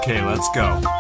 Okay, let's go.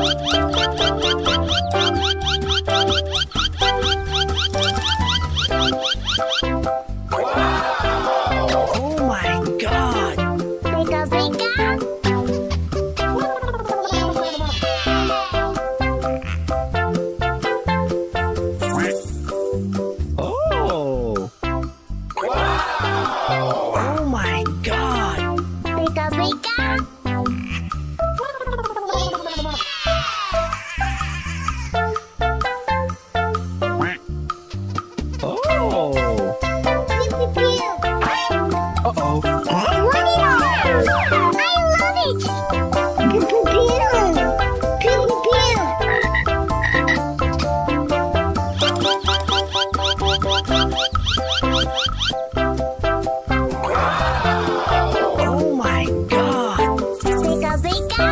Oh my god! Bika bika. Oh! Oh my god! Bika bika. Oh! Pew pew pew. Uh-oh! Warni! I love it. Pew pew pew. Pew pew pew. Oh my god! Bika bika.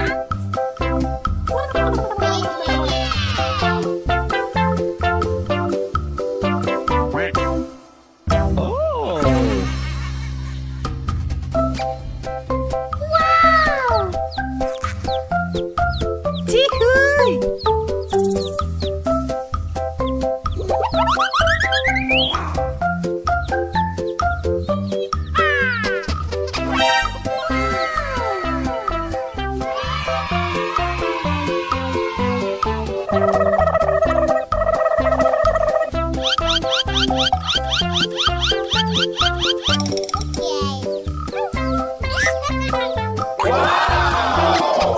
Oh! Wow! Jihui!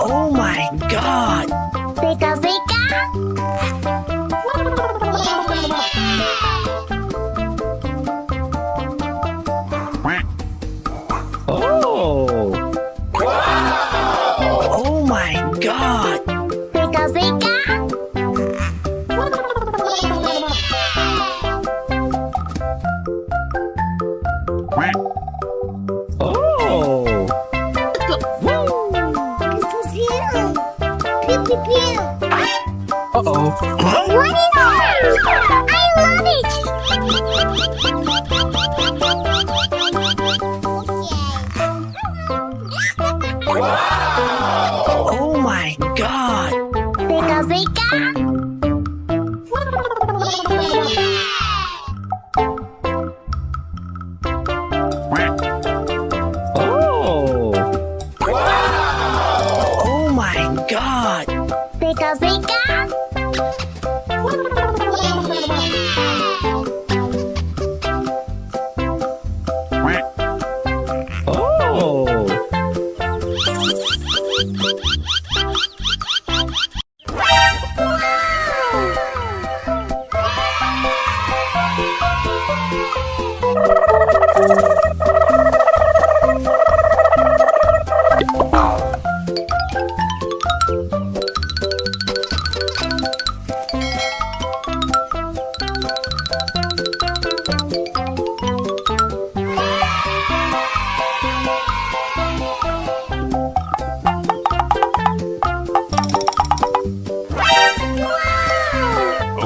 Oh my god! Bika bika. Oh! Oh my god! Bika bika. Oh! Pew pew pew. Uh-oh! Warni! I love it. Oh my god! Bika bika. Oh! Oh my god! Bika bika. Oh!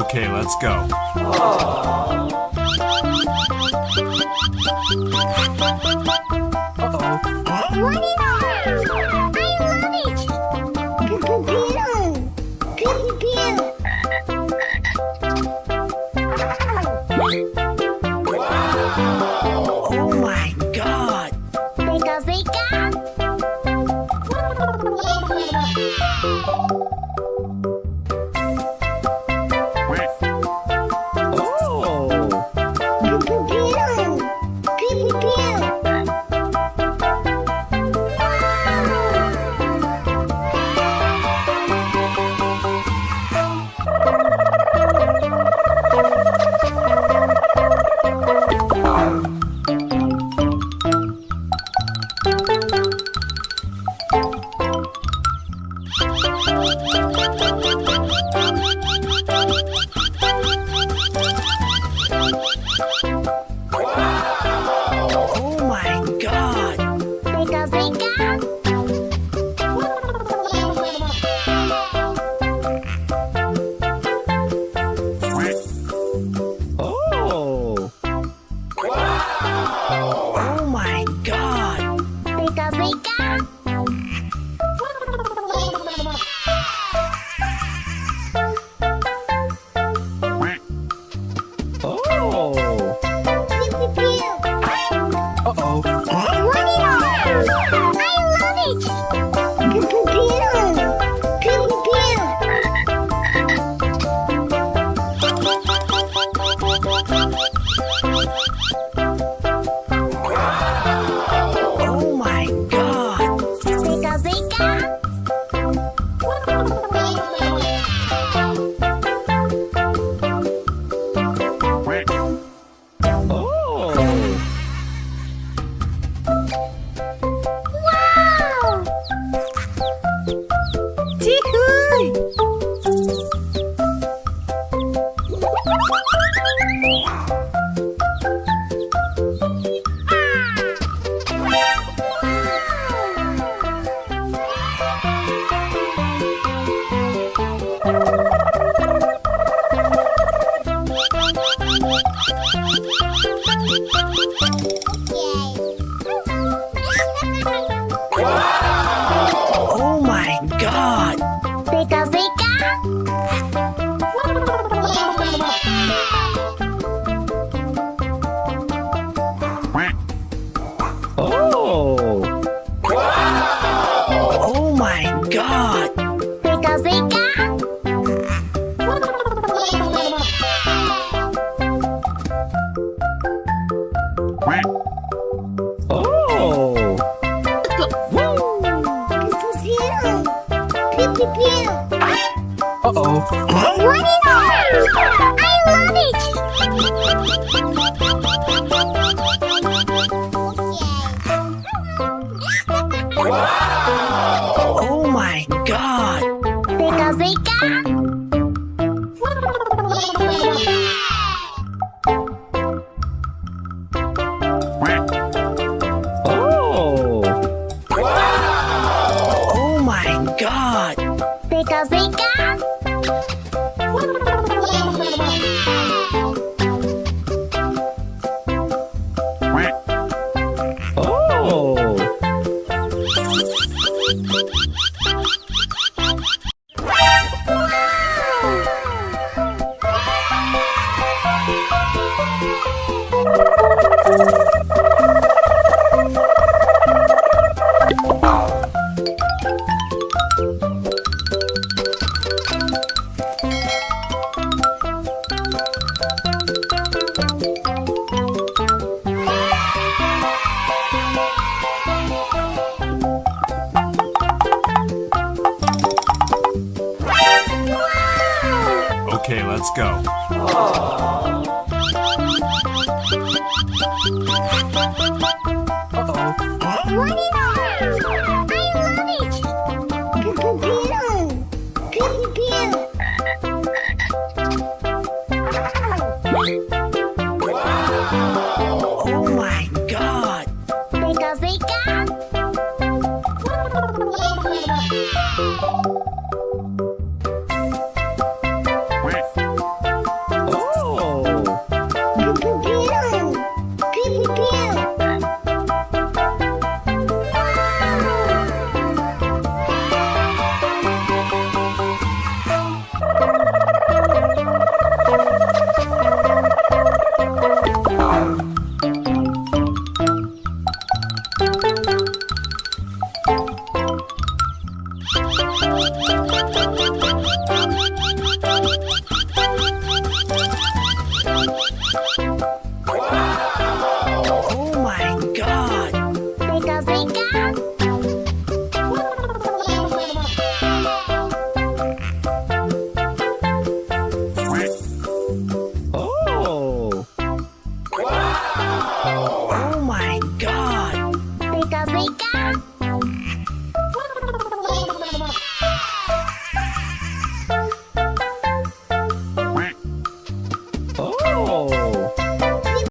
Okay, let's go. Warni! I love it. Pew pew pew. Pew pew pew. Oh my god! Bika bika. Oh! Pew pew pew. Pew pew pew. Oh my god! Bika bika. Oh! Oh my god! Bika bika. my god! Pika pika. Oh! Oh my god! Pika pika. Oh! Pew pew pew. Uh-oh. What is that? I love it. Oh my god! Pika pika. Oh! Oh my god! Pika pika. Oh! Okay, let's go. What is that? I love it. Pew pew pew. Pew pew Oh my god! pew. Pika pika.